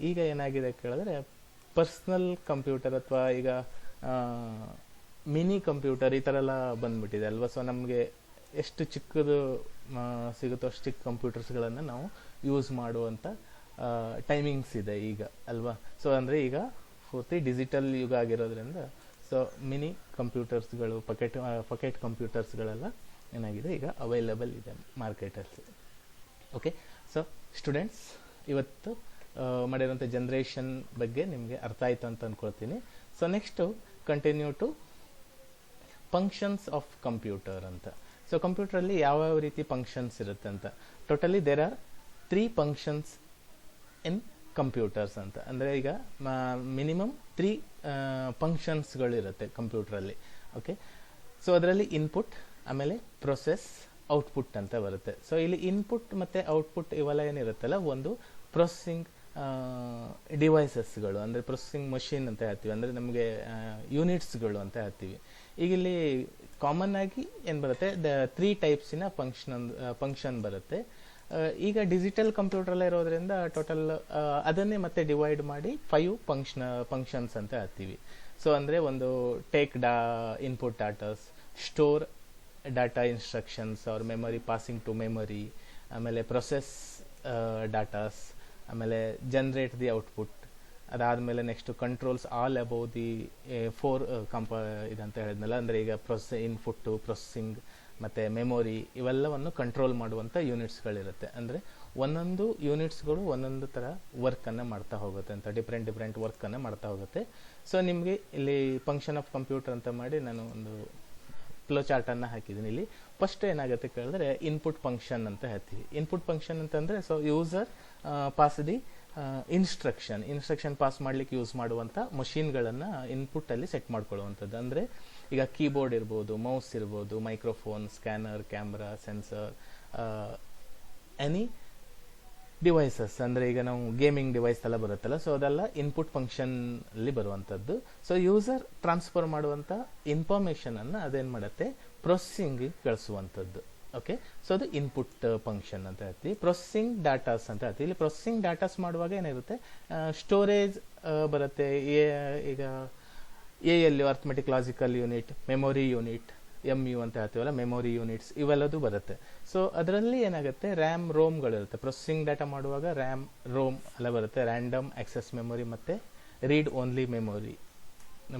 ಈಗ ಏನಾಗಿದೆ ಕೇಳಿದ್ರೆ ಪರ್ಸ್ನಲ್ ಕಂಪ್ಯೂಟರ್ ಅಥವಾ ಈಗ ಮಿನಿ ಕಂಪ್ಯೂಟರ್ ಈ ಥರ ಎಲ್ಲ ಬಂದ್ಬಿಟ್ಟಿದೆ ಅಲ್ವಾ. ಸೊ ನಮಗೆ ಎಷ್ಟು ಚಿಕ್ಕದು ಸಿಗುತ್ತೋ ಅಷ್ಟು ಚಿಕ್ಕ ಕಂಪ್ಯೂಟರ್ಸ್ಗಳನ್ನು ನಾವು ಯೂಸ್ ಮಾಡುವಂಥ ಟೈಮಿಂಗ್ಸ್ ಇದೆ ಈಗ ಅಲ್ವಾ. ಸೊ ಅಂದರೆ ಈಗ ಪೂರ್ತಿ ಡಿಜಿಟಲ್ ಯುಗ ಆಗಿರೋದ್ರಿಂದ ಸೊ ಮಿನಿ ಕಂಪ್ಯೂಟರ್ಸ್ಗಳು, ಪಕೆಟ್ ಕಂಪ್ಯೂಟರ್ಸ್ಗಳೆಲ್ಲ ಏನಾಗಿದೆ ಈಗ ಅವೈಲಬಲ್ ಇದೆ ಮಾರ್ಕೆಟಲ್ಲಿ. ಓಕೆ, ಸೊ ಸ್ಟೂಡೆಂಟ್ಸ್ ಇವತ್ತು ಮಾಡಿರೋಂಥ ಜನ್ರೇಷನ್ ಬಗ್ಗೆ ನಿಮಗೆ ಅರ್ಥ ಆಯಿತು ಅಂತ ಅಂದ್ಕೊಳ್ತೀನಿ. So next continue to functions of computer ಅಂತ. ಸೊ ಕಂಪ್ಯೂಟ್ರಲ್ಲಿ ಯಾವ್ಯಾವ ರೀತಿ ಫಂಕ್ಷನ್ಸ್ ಇರುತ್ತೆ ಅಂತ. Totally there are 3 functions in computers ಅಂತ. ಅಂದರೆ ಈಗ ಮಿನಿಮಮ್ 3 ಫಂಕ್ಷನ್ಸ್ಗಳು ಇರುತ್ತೆ ಕಂಪ್ಯೂಟ್ರಲ್ಲಿ. ಓಕೆ, ಸೊ ಅದರಲ್ಲಿ ಇನ್ಪುಟ್, ಆಮೇಲೆ ಪ್ರೊಸೆಸ್, ಔಟ್ಪುಟ್ ಅಂತ ಬರುತ್ತೆ. ಸೊ ಇಲ್ಲಿ ಇನ್ಪುಟ್ ಮತ್ತು ಔಟ್ಪುಟ್ ಇವೆಲ್ಲ ಏನಿರುತ್ತಲ್ಲ ಒಂದು ಪ್ರೊಸೆಸಿಂಗ್ ಡಿವೈಸಸ್ಗಳು, ಅಂದರೆ ಪ್ರೊಸೆಸಿಂಗ್ ಮಷಿನ್ ಅಂತ ಹೇಳ್ತೀವಿ, ಅಂದರೆ ನಮಗೆ ಯೂನಿಟ್ಸ್ಗಳು ಅಂತ ಹೇಳ್ತೀವಿ. ಈಗ ಇಲ್ಲಿ ಕಾಮನ್ ಆಗಿ ಏನು ಬರುತ್ತೆ, 3 ಟೈಪ್ಸಿನ ಫಂಕ್ಷನ್ ಬರುತ್ತೆ. ಈಗ ಡಿಜಿಟಲ್ ಕಂಪ್ಯೂಟರ್ ಇರೋದ್ರಿಂದ ಟೋಟಲ್ ಅದನ್ನೇ ಮತ್ತೆ ಡಿವೈಡ್ ಮಾಡಿ 5 ಫಂಕ್ಷನ್ಸ್ ಅಂತ ಹೇಳ್ತೀವಿ. ಸೊ ಅಂದರೆ ಒಂದು take input datas, store data instructions or memory passing to memory, ಆಮೇಲೆ ಪ್ರೊಸೆಸ್ ಡಾಟಾಸ್, ಆಮೇಲೆ ಜನರೇಟ್ ದಿ ಔಟ್ಪುಟ್, ಅದಾದಮೇಲೆ next controls all above the 4 ಇದಂತ ಹೇಳಿದ್ನಲ್ಲ, ಅಂದರೆ ಈಗ ಇನ್ಪುಟ್ಟು, ಪ್ರೊಸೆಸಿಂಗ್ ಮತ್ತು ಮೆಮೊರಿ ಇವೆಲ್ಲವನ್ನು ಕಂಟ್ರೋಲ್ ಮಾಡುವಂಥ ಯೂನಿಟ್ಸ್ಗಳಿರುತ್ತೆ. ಅಂದರೆ ಒಂದೊಂದು ಯೂನಿಟ್ಸ್ಗಳು ಒಂದೊಂದು ಥರ ವರ್ಕನ್ನು ಮಾಡ್ತಾ ಹೋಗುತ್ತೆ ಅಂತ, ಡಿಫ್ರೆಂಟ್ ವರ್ಕನ್ನು ಮಾಡ್ತಾ ಹೋಗುತ್ತೆ. ಸೊ ನಿಮಗೆ ಇಲ್ಲಿ ಫಂಕ್ಷನ್ ಆಫ್ ಕಂಪ್ಯೂಟರ್ ಅಂತ ಮಾಡಿ ನಾನು ಒಂದು ಫ್ಲೋ ಚಾರ್ಟನ್ನು ಹಾಕಿದ್ದೀನಿ. ಇಲ್ಲಿ ಫಸ್ಟ್ ಏನಾಗುತ್ತೆ ಕೇಳಿದ್ರೆ ಇನ್ಪುಟ್ ಫಂಕ್ಷನ್ ಅಂತ ಹೇಳ್ತೀವಿ. ಇನ್ಪುಟ್ ಫಂಕ್ಷನ್ ಅಂತಂದರೆ so user pass the instruction pass ಮಾಡ್ಲಿಕ್ಕೆ ಯೂಸ್ ಮಾಡುವಂಥ ಮಷೀನ್ಗಳನ್ನು ಇನ್ಪುಟ್ಟಲ್ಲಿ ಸೆಟ್ ಮಾಡ್ಕೊಳ್ಳುವಂಥದ್ದು. ಅಂದರೆ ಈಗ ಕೀಬೋರ್ಡ್ ಇರ್ಬೋದು, ಮೌಸ್ ಇರ್ಬೋದು, microphone, scanner, camera, sensor, any devices, ಅಂದರೆ ಈಗ ನಾವು ಗೇಮಿಂಗ್ ಡಿವೈಸ್ ಎಲ್ಲ ಬರುತ್ತಲ್ಲ, ಸೊ ಅದೆಲ್ಲ ಇನ್ಪುಟ್ ಫಂಕ್ಷನ್ ಅಲ್ಲಿ ಬರುವಂಥದ್ದು. ಸೊ ಯೂಸರ್ ಟ್ರಾನ್ಸ್ಫರ್ ಮಾಡುವಂಥ ಇನ್ಫಾರ್ಮೇಷನನ್ನು ಅದೇನು ಮಾಡುತ್ತೆ, ಪ್ರೊಸೆಸಿಂಗ್ ಕಳಿಸುವಂಥದ್ದು. ಓಕೆ, ಸೊ ಅದು ಇನ್ಪುಟ್ ಫಂಕ್ಷನ್ ಅಂತ ಹೇಳ್ತೀವಿ. ಪ್ರೊಸೆಸಿಂಗ್ ಡಾಟಾಸ್ ಅಂತ ಹೇಳ್ತೀವಿ. ಇಲ್ಲಿ ಪ್ರೊಸೆಸಿಂಗ್ ಡಾಟಾಸ್ ಮಾಡುವಾಗ ಏನಿರುತ್ತೆ, ಸ್ಟೋರೇಜ್ ಬರುತ್ತೆ. ಈಗ ALU arithmetic logical unit, memory unit, MU ಅಂತ ಹೇಳ್ತೀವಲ್ಲ, ಮೆಮೊರಿ ಯೂನಿಟ್ಸ್, ಇವೆಲ್ಲದು ಬರುತ್ತೆ. ಸೊ ಅದರಲ್ಲಿ ಏನಾಗುತ್ತೆ, ರ್ಯಾಮ್ ರೋಮ್ಗಳಿರುತ್ತೆ. ಪ್ರೊಸೆಸಿಂಗ್ ಡಾಟಾ ಮಾಡುವಾಗ ರ್ಯಾಮ್ ರೋಮ್ ಎಲ್ಲ ಬರುತ್ತೆ, ರ್ಯಾಂಡಮ್ ಆಕ್ಸೆಸ್ ಮೆಮೊರಿ ಮತ್ತು ರೀಡ್ ಓನ್ಲಿ ಮೆಮೊರಿ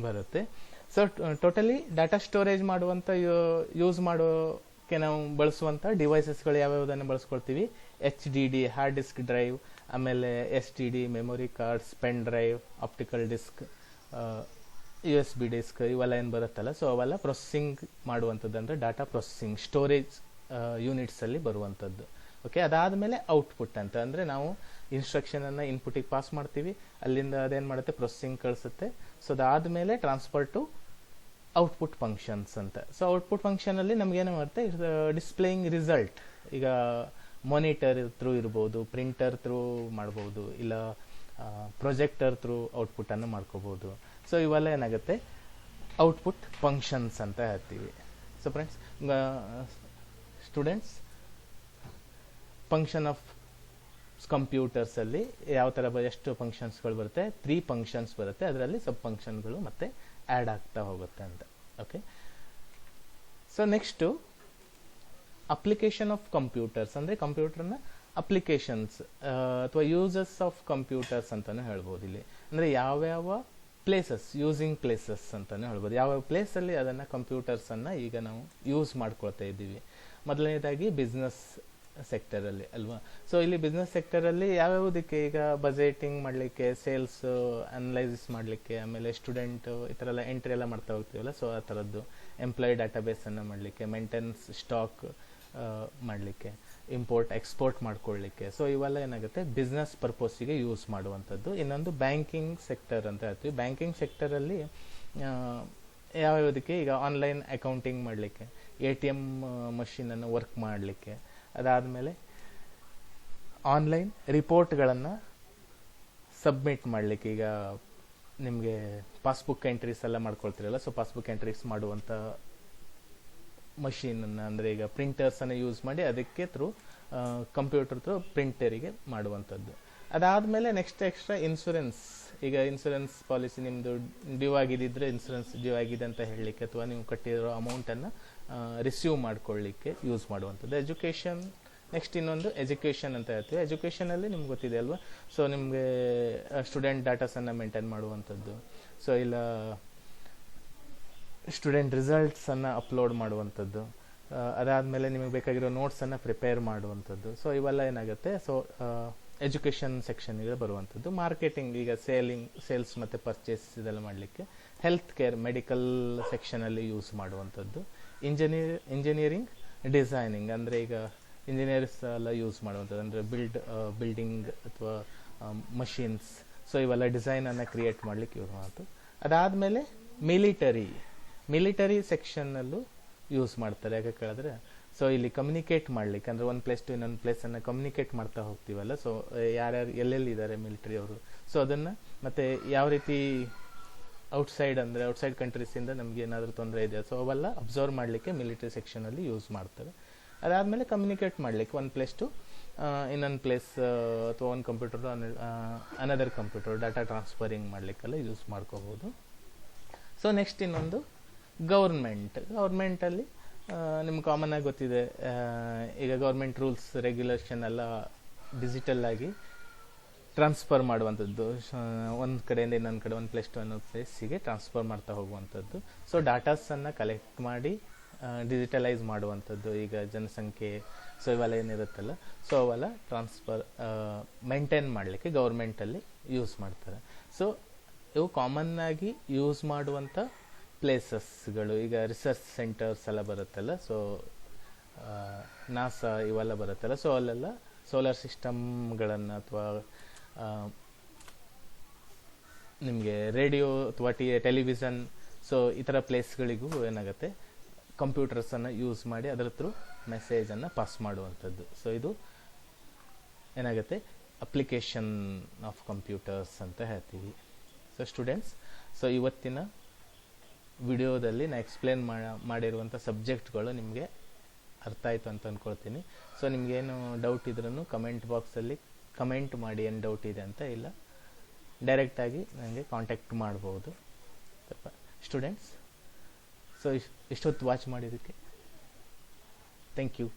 ಬರುತ್ತೆ. ಸೊ ಟೋಟಲಿ ಡಾಟಾ ಸ್ಟೋರೇಜ್ ಮಾಡುವಂಥ ಯೂಸ್ ಮಾಡೋಕ್ಕೆ ನಾವು ಬಳಸುವಂಥ ಡಿವೈಸಸ್ಗಳು ಯಾವ್ಯಾವುದನ್ನು ಬಳಸ್ಕೊಳ್ತೀವಿ, HDD ಹಾರ್ಡ್ ಡಿಸ್ಕ್ ಡ್ರೈವ್, ಆಮೇಲೆ STD memory cards, pen drive, optical disk, USB disk, ಇವೆಲ್ಲ ಏನು ಬರುತ್ತಲ್ಲ, ಸೊ ಅವೆಲ್ಲ ಪ್ರೊಸೆಸಿಂಗ್ ಮಾಡುವಂಥದ್ದು, ಅಂದರೆ ಡಾಟಾ ಪ್ರೊಸೆಸಿಂಗ್ ಸ್ಟೋರೇಜ್ ಯೂನಿಟ್ಸಲ್ಲಿ ಬರುವಂಥದ್ದು. ಓಕೆ, ಅದಾದಮೇಲೆ ಔಟ್ಪುಟ್ ಅಂತ ಅಂದರೆ ನಾವು ಇನ್ಸ್ಟ್ರಕ್ಷನನ್ನು ಇನ್ಪುಟಿಗೆ ಪಾಸ್ ಮಾಡ್ತೀವಿ, ಅಲ್ಲಿಂದ ಅದೇನು ಮಾಡುತ್ತೆ, ಪ್ರೊಸೆಸಿಂಗ್ ಕಳಿಸುತ್ತೆ. ಸೊ ಅದಾದಮೇಲೆ ಟ್ರಾನ್ಸ್ಫರ್ ಟು ಔಟ್ಪುಟ್ ಫಂಕ್ಷನ್ಸ್ ಅಂತ. ಸೊ ಔಟ್ಪುಟ್ ಫಂಕ್ಷನಲ್ಲಿ ನಮಗೇನು ಮಾಡುತ್ತೆ, ಡಿಸ್ಪ್ಲೇಯಿಂಗ್ ರಿಸಲ್ಟ್. ಈಗ ಮಾನಿಟರ್ ಥ್ರೂ ಇರ್ಬೋದು, ಪ್ರಿಂಟರ್ ಥ್ರೂ ಮಾಡ್ಬೋದು, ಇಲ್ಲ ಪ್ರೊಜೆಕ್ಟರ್ ಥ್ರೂ ಔಟ್ಪುಟ್ಟನ್ನು ಮಾಡ್ಕೋಬೋದು. ಸೊ ಇವೆಲ್ಲ ಏನಾಗುತ್ತೆ, ಔಟ್ಪುಟ್ ಫಂಕ್ಷನ್ಸ್ ಅಂತ ಹೇಳ್ತೀವಿ. So friends, students, function of ಕಂಪ್ಯೂಟರ್ಸಲ್ಲಿ ಯಾವ ಥರ ಎಷ್ಟು ಫಂಕ್ಷನ್ಸ್ಗಳು ಬರುತ್ತೆ, 3 ಫಂಕ್ಷನ್ಸ್ ಬರುತ್ತೆ. ಅದರಲ್ಲಿ ಸಬ್ ಫಂಕ್ಷನ್ಗಳು ಮತ್ತೆ ಆ್ಯಡ್ ಆಗ್ತಾ ಹೋಗುತ್ತೆ ಅಂತ. Okay, so next application of computers, ಅಂದರೆ ಕಂಪ್ಯೂಟರ್ನ ಅಪ್ಲಿಕೇಶನ್ಸ್ ಅಥವಾ ಯೂಸಸ್ ಆಫ್ ಕಂಪ್ಯೂಟರ್ಸ್ ಅಂತಲೂ ಹೇಳ್ಬೋದು. ಇಲ್ಲಿ ಅಂದರೆ ಯಾವ್ಯಾವ ಪ್ಲೇಸಸ್, ಯೂಸಿಂಗ್ ಪ್ಲೇಸಸ್ ಅಂತಲೂ ಹೇಳ್ಬೋದು. ಯಾವ ಪ್ಲೇಸಲ್ಲಿ ಅದನ್ನು ಕಂಪ್ಯೂಟರ್ಸನ್ನು ಈಗ ನಾವು ಯೂಸ್ ಮಾಡ್ಕೊಳ್ತಾ ಇದ್ದೀವಿ. ಮೊದಲನೇದಾಗಿ ಬಿಸ್ನೆಸ್ ಸೆಕ್ಟರಲ್ಲಿ ಅಲ್ವಾ. ಸೊ ಇಲ್ಲಿ ಬಿಸ್ನೆಸ್ ಸೆಕ್ಟರಲ್ಲಿ ಯಾವ್ಯಾವುದಕ್ಕೆ, ಈಗ ಬಜೆಟಿಂಗ್ ಮಾಡಲಿಕ್ಕೆ, ಸೇಲ್ಸ್ ಅನಲೈಸಿಸ್ ಮಾಡಲಿಕ್ಕೆ, ಆಮೇಲೆ ಸ್ಟೂಡೆಂಟ್ ಈ ಥರ ಎಲ್ಲ ಎಂಟ್ರಿ ಎಲ್ಲ ಮಾಡ್ತಾ ಹೋಗ್ತೀವಲ್ಲ, ಸೊ ಆ ಥರದ್ದು. ಎಂಪ್ಲಾಯ್ ಡಾಟಾಬೇಸನ್ನು ಮಾಡಲಿಕ್ಕೆ, ಮೇಂಟೆನೆನ್ಸ್ ಸ್ಟಾಕ್ ಮಾಡಲಿಕ್ಕೆ, ಇಂಪೋರ್ಟ್ ಎಕ್ಸ್ಪೋರ್ಟ್ ಮಾಡ್ಕೊಳ್ಳಿಕ್ಕೆ. ಸೊ ಇವೆಲ್ಲ ಏನಾಗುತ್ತೆ, ಬಿಸ್ನೆಸ್ ಪರ್ಪೋಸಿಗೆ ಯೂಸ್ ಮಾಡುವಂಥದ್ದು. ಇನ್ನೊಂದು ಬ್ಯಾಂಕಿಂಗ್ ಸೆಕ್ಟರ್ ಅಂತ ಹೇಳ್ತೀವಿ. ಬ್ಯಾಂಕಿಂಗ್ ಸೆಕ್ಟರಲ್ಲಿ ಯಾವ್ಯಾವುದಕ್ಕೆ, ಈಗ ಆನ್ಲೈನ್ ಅಕೌಂಟಿಂಗ್ ಮಾಡಲಿಕ್ಕೆ, ATM ಮಷೀನನ್ನು ವರ್ಕ್ ಮಾಡಲಿಕ್ಕೆ, ಅದಾದಮೇಲೆ ಆನ್ಲೈನ್ ರಿಪೋರ್ಟ್ಗಳನ್ನು ಸಬ್ಮಿಟ್ ಮಾಡಲಿಕ್ಕೆ. ಈಗ ನಿಮಗೆ ಪಾಸ್ಬುಕ್ ಎಂಟ್ರೀಸ್ ಎಲ್ಲ ಮಾಡ್ಕೊಳ್ತೀರಲ್ಲ, ಸೊ ಪಾಸ್ಬುಕ್ ಎಂಟ್ರೀಸ್ ಮಾಡುವಂಥ ಮಷೀನನ್ನು, ಅಂದರೆ ಈಗ ಪ್ರಿಂಟರ್ಸನ್ನು ಯೂಸ್ ಮಾಡಿ ಅದಕ್ಕೆ ಥ್ರೂ ಕಂಪ್ಯೂಟರ್ ಥ್ರೂ ಪ್ರಿಂಟರಿಗೆ ಮಾಡುವಂಥದ್ದು. ಅದಾದಮೇಲೆ ನೆಕ್ಸ್ಟ್ ಎಕ್ಸ್ಟ್ರಾ ಇನ್ಶೂರೆನ್ಸ್. ಈಗ ಇನ್ಶೂರೆನ್ಸ್ ಪಾಲಿಸಿ ನಿಮ್ಮದು ಡ್ಯೂ ಆಗಿದ್ದರೆ ಇನ್ಶೂರೆನ್ಸ್ ಡ್ಯೂ ಆಗಿದೆ ಅಂತ ಹೇಳಲಿಕ್ಕೆ, ಅಥವಾ ನೀವು ಕಟ್ಟಿರೋ ಅಮೌಂಟನ್ನು ರಿಸೀವ್ ಮಾಡ್ಕೊಳ್ಳಿಕ್ಕೆ ಯೂಸ್ ಮಾಡುವಂಥದ್ದು. ಎಜುಕೇಷನ್, ನೆಕ್ಸ್ಟ್ ಇನ್ನೊಂದು ಎಜುಕೇಷನ್ ಅಂತ ಹೇಳ್ತೀವಿ. ಎಜುಕೇಷನಲ್ಲಿ ನಿಮ್ಗೆ ಗೊತ್ತಿದೆ ಅಲ್ವಾ, ಸೊ ನಿಮಗೆ ಸ್ಟೂಡೆಂಟ್ ಡಾಟಾಸನ್ನು ಮೇಂಟೈನ್ ಮಾಡುವಂಥದ್ದು, ಸೊ ಇಲ್ಲ ಸ್ಟೂಡೆಂಟ್ ರಿಸಲ್ಟ್ಸನ್ನು ಅಪ್ಲೋಡ್ ಮಾಡುವಂಥದ್ದು, ಅದಾದಮೇಲೆ ನಿಮಗೆ ಬೇಕಾಗಿರೋ ನೋಟ್ಸನ್ನು ಪ್ರಿಪೇರ್ ಮಾಡುವಂಥದ್ದು. ಸೊ ಇವೆಲ್ಲ ಏನಾಗುತ್ತೆ, ಸೊ ಎಜುಕೇಷನ್ ಸೆಕ್ಷನ್ಗೆ ಬರುವಂಥದ್ದು. ಮಾರ್ಕೆಟಿಂಗ್, ಈಗ ಸೇಲ್ಸ್ ಮತ್ತು ಪರ್ಚೇಸ್ ಇದೆಲ್ಲ ಮಾಡಲಿಕ್ಕೆ. ಹೆಲ್ತ್ ಕೇರ್, ಮೆಡಿಕಲ್ ಸೆಕ್ಷನಲ್ಲಿ ಯೂಸ್ ಮಾಡುವಂಥದ್ದು. ಇಂಜಿನಿಯರಿಂಗ್ ಡಿಸೈನಿಂಗ್, ಅಂದರೆ ಈಗ ಇಂಜಿನಿಯರ್ಸ್ ಎಲ್ಲ ಯೂಸ್ ಮಾಡುವಂಥದ್ದು, ಅಂದರೆ ಬಿಲ್ಡಿಂಗ್ ಅಥವಾ ಮಷೀನ್ಸ್, ಸೊ ಇವೆಲ್ಲ ಡಿಸೈನನ್ನು ಕ್ರಿಯೇಟ್ ಮಾಡಲಿಕ್ಕೆ ಯೂಸ್ ಮಾಡುತ್ತೆ. ಅದಾದಮೇಲೆ ಮಿಲಿಟರಿ ಸೆಕ್ಷನ್ನಲ್ಲೂ ಯೂಸ್ ಮಾಡ್ತಾರೆ. ಯಾಕೆ ಕೇಳಿದ್ರೆ, ಸೊ ಇಲ್ಲಿ ಕಮ್ಯುನಿಕೇಟ್ ಮಾಡಲಿಕ್ಕೆ, ಅಂದರೆ ಒಂದು ಪ್ಲೇಸ್ ಟು ಇನ್ನೊಂದು ಪ್ಲೇಸನ್ನು ಕಮ್ಯುನಿಕೇಟ್ ಮಾಡ್ತಾ ಹೋಗ್ತೀವಲ್ಲ, ಸೊ ಯಾರ್ಯಾರು ಎಲ್ಲೆಲ್ಲಿದ್ದಾರೆ ಮಿಲಿಟರಿ ಅವರು, ಸೊ ಅದನ್ನು ಮತ್ತು ಯಾವ ರೀತಿ ಔಟ್ಸೈಡ್ ಅಂದರೆ ಔಟ್ಸೈಡ್ ಕಂಟ್ರೀಸಿಂದ ನಮಗೆ ಏನಾದರೂ ತೊಂದರೆ ಇದೆಯಾ, ಸೊ ಅವೆಲ್ಲ ಅಬ್ಸರ್ವ್ ಮಾಡಲಿಕ್ಕೆ ಮಿಲಿಟರಿ ಸೆಕ್ಷನಲ್ಲಿ ಯೂಸ್ ಮಾಡ್ತಾರೆ. ಅದಾದಮೇಲೆ ಕಮ್ಯುನಿಕೇಟ್ ಮಾಡಲಿಕ್ಕೆ ಒಂದು ಪ್ಲೇಸ್ ಟು ಇನ್ನೊಂದು ಪ್ಲೇಸ್ ಅಥವಾ ಒಂದು computer another computer data transferring ಮಾಡಲಿಕ್ಕೆಲ್ಲ ಯೂಸ್ ಮಾಡ್ಕೋಬೋದು. ಸೊ ನೆಕ್ಸ್ಟ್ ಇನ್ನೊಂದು ಗೌರ್ಮೆಂಟಲ್ಲಿ ನಿಮ್ಗೆ ಕಾಮನ್ ಆಗಿ ಗೊತ್ತಿದೆ, ಈಗ ಗೌರ್ಮೆಂಟ್ ರೂಲ್ಸ್ ರೆಗ್ಯುಲೇಷನ್ ಎಲ್ಲ ಡಿಜಿಟಲ್ ಆಗಿ ಟ್ರಾನ್ಸ್ಫರ್ ಮಾಡುವಂಥದ್ದು, ಒಂದು ಕಡೆಯಿಂದ ಇನ್ನೊಂದು ಕಡೆ, ಒಂದು ಪ್ಲೇಸ್ ಟು ಇನ್ನೊಂದು ಪ್ಲೇಸಿಗೆ ಟ್ರಾನ್ಸ್ಫರ್ ಮಾಡ್ತಾ ಹೋಗುವಂಥದ್ದು. ಸೊ ಡಾಟಾಸನ್ನು ಕಲೆಕ್ಟ್ ಮಾಡಿ ಡಿಜಿಟಲೈಸ್ ಮಾಡುವಂಥದ್ದು, ಈಗ ಜನಸಂಖ್ಯೆ ಸೊ ಇವೆಲ್ಲ ಏನಿರುತ್ತಲ್ಲ, ಸೊ ಅವೆಲ್ಲ ಮೇಂಟೈನ್ ಮಾಡಲಿಕ್ಕೆ ಗೌರ್ಮೆಂಟಲ್ಲಿ ಯೂಸ್ ಮಾಡ್ತಾರೆ. ಸೊ ಇವು ಕಾಮನ್ ಆಗಿ ಯೂಸ್ ಮಾಡುವಂಥ ಪ್ಲೇಸಸ್ಗಳು, ಈಗ ರಿಸರ್ಚ್ ಸೆಂಟರ್ಸ್ ಎಲ್ಲ ಬರುತ್ತಲ್ಲ, ಸೊ ನಾಸಾ ಇವೆಲ್ಲ ಬರುತ್ತಲ್ಲ, ಸೊ ಅಲ್ಲೆಲ್ಲ ಸೋಲಾರ್ ಸಿಸ್ಟಮ್ಗಳನ್ನು ಅಥವಾ ನಿಮಗೆ ರೇಡಿಯೋ ಅಥವಾ ಟೆಲಿವಿಷನ್, ಸೊ ಈ ಥರ ಪ್ಲೇಸ್ಗಳಿಗೂ ಏನಾಗುತ್ತೆ ಕಂಪ್ಯೂಟರ್ಸನ್ನು ಯೂಸ್ ಮಾಡಿ ಅದರ ಥ್ರೂ ಮೆಸೇಜನ್ನು ಪಾಸ್ ಮಾಡುವಂಥದ್ದು. ಸೊ ಇದು ಏನಾಗುತ್ತೆ ಅಪ್ಲಿಕೇಶನ್ ಆಫ್ ಕಂಪ್ಯೂಟರ್ಸ್ ಅಂತ ಹೇಳ್ತೀವಿ. ಸೊ ಸ್ಟೂಡೆಂಟ್ಸ್, ಸೊ ಇವತ್ತಿನ ವಿಡಿಯೋದಲ್ಲಿ ನಾನು ಎಕ್ಸ್ಪ್ಲೇನ್ ಮಾಡಿರುವಂಥ ಸಬ್ಜೆಕ್ಟ್ಗಳು ನಿಮಗೆ ಅರ್ಥ ಆಯಿತು ಅಂತ ಅಂದ್ಕೊಳ್ತೀನಿ. ಸೊ ನಿಮಗೇನು ಡೌಟ್ ಇದ್ರೂ ಕಮೆಂಟ್ ಬಾಕ್ಸಲ್ಲಿ ಕಮೆಂಟ್ ಮಾಡಿ, ಏನು ಡೌಟ್ ಇದೆ ಅಂತ, ಇಲ್ಲ ಡೈರೆಕ್ಟಾಗಿ ನನಗೆ ಕಾಂಟ್ಯಾಕ್ಟ್ ಮಾಡ್ಬೋದು ಸ್ಟೂಡೆಂಟ್ಸ್. ಸೊ ಇಷ್ಟೊತ್ತು ವಾಚ್ ಮಾಡಿದ್ದಕ್ಕೆ ಥ್ಯಾಂಕ್ ಯು.